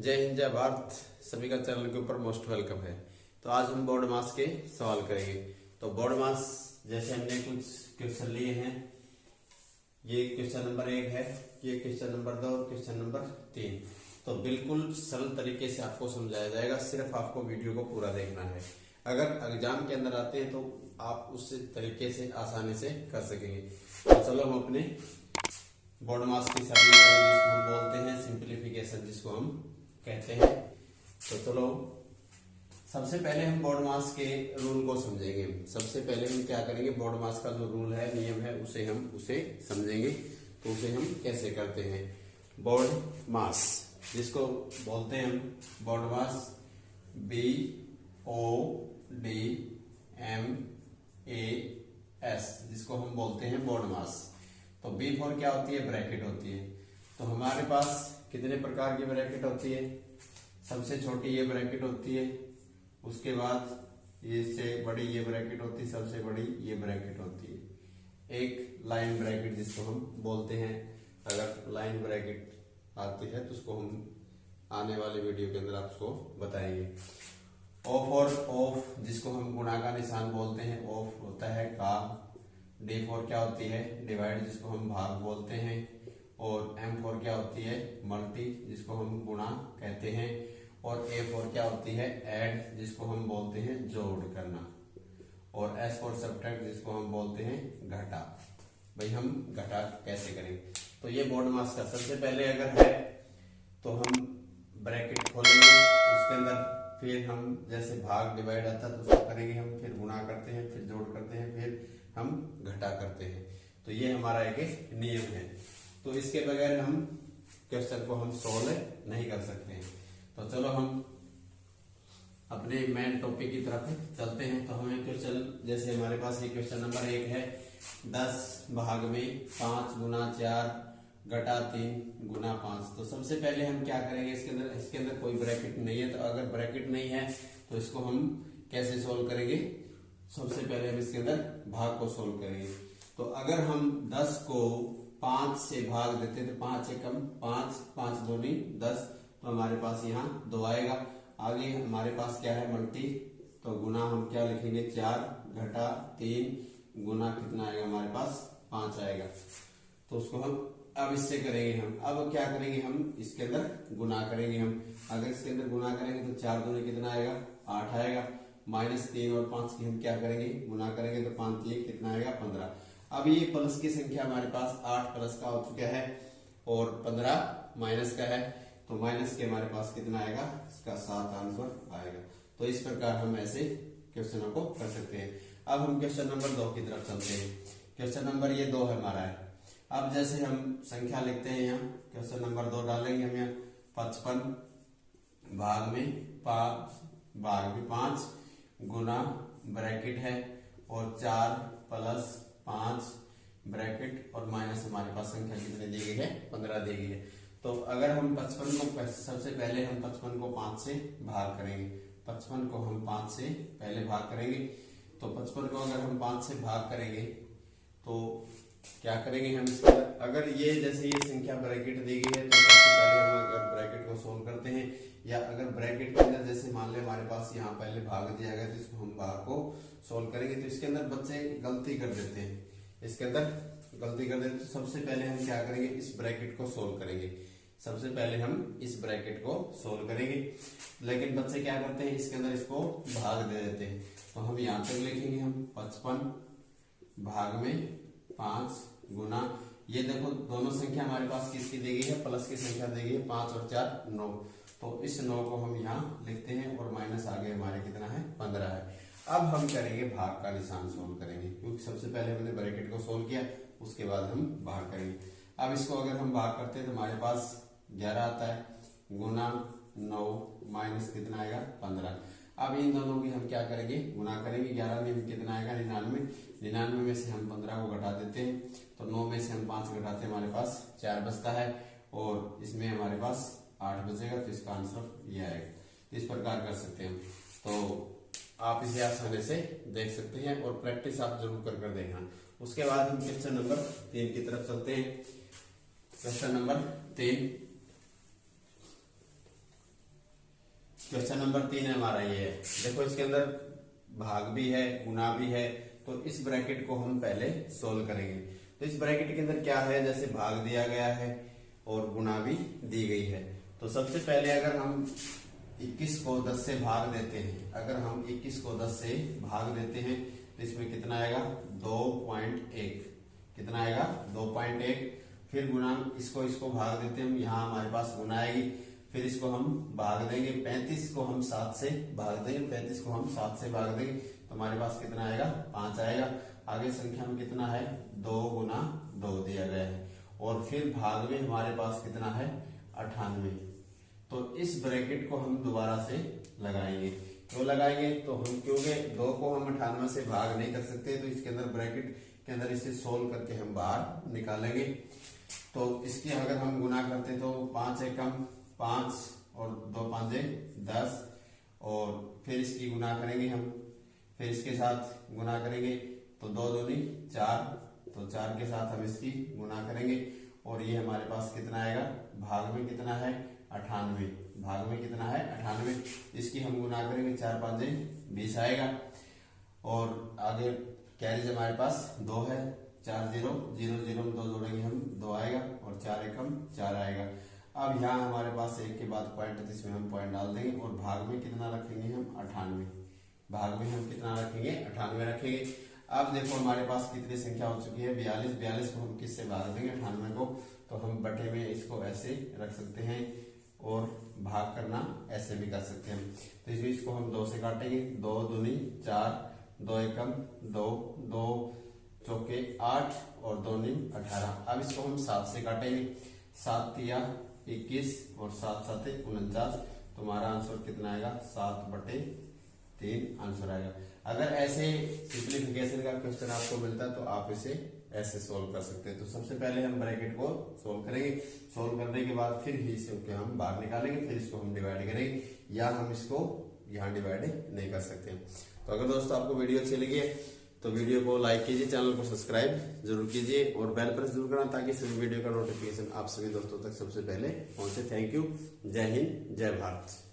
जय हिंद जय भारत। सभी का चैनल के ऊपर मोस्ट वेलकम है। तो आज हम बोर्ड मास के सवाल करेंगे। तो बोर्ड मास जैसे हमने कुछ क्वेश्चन लिए हैं, ये क्वेश्चन नंबर 1 है, ये क्वेश्चन नंबर 2 और क्वेश्चन नंबर 3। तो बिल्कुल सरल तरीके से आपको समझाया जाएगा, सिर्फ आपको वीडियो को पूरा देखना है। अगर एग्जाम के अंदर आते हैं तो आप उस तरीके से आसानी से कर सकेंगे। तो चलो हम अपने बोर्ड मास की सरलीकरण जिसको हम बोलते हैं, सिंप्लीफिकेशन जिसको हम कहते हैं। तो चलो सबसे पहले हम बोर्ड मास के रूल को समझेंगे। सबसे पहले हम क्या करेंगे, बोर्ड मास का जो रूल है, नियम है, उसे समझेंगे। तो उसे हम कैसे करते हैं। बोर्ड मास जिसको बोलते हैं हम बोर्ड मास, BODMAS, जिसको हम बोलते हैं बोर्ड मास। तो B फॉर क्या होती है, ब्रैकेट होती है। तो हमारे पास कितने प्रकार की ब्रैकेट होती है। सबसे छोटी ये ब्रैकेट होती है, उसके बाद ये से बड़ी ये ब्रैकेट होती है, सबसे बड़ी ये ब्रैकेट होती है। एक लाइन ब्रैकेट जिसको हम बोलते हैं। अगर लाइन ब्रैकेट आती है तो उसको हम आने वाले वीडियो के अंदर आपको बताएंगे। O फॉर ऑफ, जिसको हम गुणा का निशान बोलते हैं, ऑफ होता है का। D फॉर क्या होती है, डिवाइड, जिसको हम भाग बोलते हैं। और M फॉर क्या होती है, मल्टी, जिसको हम गुणा कहते हैं। और A फॉर क्या होती है, ऐड, जिसको हम बोलते हैं जोड़ करना। और S फॉर सब्ट्रैक्ट, जिसको हम बोलते हैं घटा। भाई हम घटा कैसे करेंगे। तो ये बोर्ड मास का सबसे पहले अगर है तो हम ब्रैकेट खोलेंगे, उसके अंदर फिर हम जैसे भाग डिवाइड आता है तो उसको करेंगे हम, फिर गुणा करते हैं, फिर जोड़ करते हैं, फिर हम घटा करते हैं। तो ये हमारा एक नियम है। तो इसके बगैर हम क्वेश्चन को हम सोल्व नहीं कर सकते हैं। तो चलो हम अपने मेन टॉपिक की तरफ चलते हैं। तो हमें क्वेश्चन, जैसे हमारे पास ये क्वेश्चन नंबर 1 है, 10 भाग में 5 गुना 4 घटा 3 गुना 5। तो सबसे पहले हम क्या करेंगे, इसके अंदर कोई ब्रैकेट नहीं है। तो अगर ब्रैकेट नहीं है तो इसको हम कैसे सोल्व करेंगे। सबसे पहले हम इसके अंदर भाग को सोल्व करेंगे। तो अगर हम 10 को 5 से भाग देते तो 5 एकम 5, 5 दूनी 10, तो हमारे पास यहाँ 2 आएगा। आगे हमारे पास क्या है, मल्टी, तो गुना हम क्या लिखेंगे, 4 घटा 3 गुना कितना आएगा, हमारे पास 5 आएगा। तो उसको हम अब इससे करेंगे हम। अब क्या करेंगे, हम इसके अंदर गुना करेंगे हम। अगर इसके अंदर गुना करेंगे तो 4 दूनी कितना आएगा, 8 आएगा। माइनस 3 और 5 की हम क्या करेंगे, गुना करेंगे, तो 5 3 कितना आएगा, 15। अब ये प्लस की संख्या हमारे पास 8 प्लस का हो चुका है और 15 माइनस का है। तो माइनस के हमारे पास कितना आएगा, इसका 7 आंसर आएगा। तो इस प्रकार हम ऐसे क्वेश्चनों को कर सकते हैं। अब हम क्वेश्चन नंबर 2 की तरफ चलते हैं। क्वेश्चन नंबर ये 2 हमारा है। अब जैसे हम संख्या लिखते हैं, यहाँ क्वेश्चन नंबर 2 डालेंगे हम। यहाँ 55 भाग में 5 गुना ब्रैकेट है और 4 प्लस 5 ब्रैकेट और माइनस हमारे पास संख्या कितनी दी गई है, 15 दी गई है। तो अगर हम 55 को सबसे पहले हम 55 को 5 से भाग करेंगे। 55 को हम 5 से पहले भाग करेंगे। तो 55 को अगर हम 5 से भाग करेंगे तो क्या करेंगे हम इसके अंदर, अगर ये जैसे ये संख्या ब्रैकेट दी गई है तो सबसे पहले हम अगर ब्रैकेट को सोल्व करते हैं, या अगर ब्रैकेट के अंदर जैसे मान ले हमारे पास यहाँ पहले भाग दिया गया तो इसको हम भाग को सोल्व करेंगे। तो इसके अंदर बच्चे गलती कर देते हैं, इसके अंदर गलती कर देते हैं। तो सबसे पहले हम क्या करेंगे, इस ब्रैकेट को सोल्व करेंगे। सबसे पहले हम इस ब्रैकेट को सोल्व करेंगे, लेकिन बच्चे क्या करते हैं, इसके अंदर इसको भाग दे देते हैं। तो हम यहाँ तक लिखेंगे हम 55 भाग में 5 गुना, ये देखो दोनों संख्या हमारे पास किसकी दी गई है, प्लस की संख्या दी गई है, 5 और 4 9। तो इस 9 को हम यहाँ लिखते हैं और माइनस आगे हमारे कितना है, 15 है। अब हम करेंगे भाग का निशान सोल्व करेंगे, क्योंकि सबसे पहले हमने ब्रैकेट को सोल्व किया, उसके बाद हम भाग करेंगे। अब इसको अगर हम भाग करते हैं तो हमारे पास 11 आता है, गुना 9 माइनस कितना आएगा, 15। अब इन दोनों की हम क्या करेंगे, गुना करेंगे। 11 में कितना आएगा, 99। 99 में से हम 15 को घटा देते हैं, तो 9 में से हम 5 घटाते हैं, हमारे पास 4 बचता है और इसमें हमारे पास 8 बचेगा। तो इसका आंसर ये आएगा। इस प्रकार कर सकते हैं। तो आप इसे आसानी से देख सकते हैं और प्रैक्टिस आप जरूर कर देखना। उसके बाद हम क्वेश्चन नंबर 3 की तरफ चलते हैं। क्वेश्चन नंबर 3, क्वेश्चन नंबर 3 है हमारा ये है। देखो इसके अंदर भाग भी है, गुना भी है, तो इस ब्रैकेट को हम पहले सोल्व करेंगे। तो इस ब्रैकेट के अंदर क्या है, जैसे भाग दिया गया है और गुना भी दी गई है। तो सबसे पहले अगर हम 21 को 10 से भाग देते हैं, अगर हम 21 को 10 से भाग देते हैं तो इसमें कितना आएगा 2.1, कितना आएगा 2.1। फिर गुना इसको भाग देते हैं हम, यहाँ हमारे पास गुना आएगी, फिर इसको हम भाग देंगे 35 को हम 7 से भाग देंगे, 35 को हम 7 से भाग देंगे तो हमारे पास कितना आएगा 5 आएगा। आगे संख्या में कितना है 2 गुना 2 दिया गया है, और फिर भाग में हमारे पास कितना है 98। तो इस ब्रैकेट को हम दोबारा से लगाएंगे, तो लगाएंगे तो हम क्योंकि 2 को हम 98 से भाग नहीं कर सकते, तो इसके अंदर ब्रैकेट के अंदर इसे सोल्व करके हम बाहर निकालेंगे। तो इसकी अगर हम गुना करते तो 5 एकम 5 और 2 5 10, और फिर इसकी गुना करेंगे हम, फिर इसके साथ गुना करेंगे तो 2 दूनी 4, तो 4 के साथ हम इसकी गुना करेंगे, और ये हमारे पास कितना आएगा, भाग में कितना है 98, भाग में कितना है 98। इसकी हम गुना करेंगे 4 5 20 आएगा, और आगे कैरिज हमारे पास 2 है, 4 0 0 0 में 2 जोड़ेंगे हम 2 आएगा, और 4 एकम 4 आएगा। अब यहाँ हमारे पास एक के बाद पॉइंट है, इसमें हम पॉइंट डाल देंगे, और भाग में कितना रखेंगे हम 98, भाग में हम कितना रखेंगे 98 रखेंगे। अब देखो हमारे पास कितनी संख्या हो चुकी है 42, 42 को हम किससे भाग देंगे 98 को, तो हम बटे में इसको ऐसे रख सकते हैं, और भाग करना ऐसे भी कर सकते हैं। तो इसको हम 2 से काटेंगे, 2 दूनी 4, 2 एकम 2, 2 चौके 8 और 2 नी 18। अब इसको हम 7 से काटेंगे, 7 तिया 21 और 7 7 49, तो हमारा आंसर कितना आएगा 7/3 आंसर आएगा। अगर ऐसे सिंप्लीफिकेशन का क्वेश्चन आपको मिलता है तो आप इसे ऐसे सोल्व कर सकते हैं। तो सबसे पहले हम ब्रैकेट को सोल्व करेंगे, सोल्व करने के बाद फिर ही इसे हम बाहर निकालेंगे, फिर इसको हम डिवाइड करेंगे, या हम इसको यहाँ डिवाइड नहीं कर सकते। तो अगर दोस्तों आपको वीडियो अच्छी लगी है तो वीडियो को लाइक कीजिए, चैनल को सब्सक्राइब जरूर कीजिए, और बेल प्रेस जरूर करना ताकि सभी वीडियो का नोटिफिकेशन आप सभी दोस्तों तक सबसे पहले पहुंचे। थैंक यू, जय हिंद, जय भारत।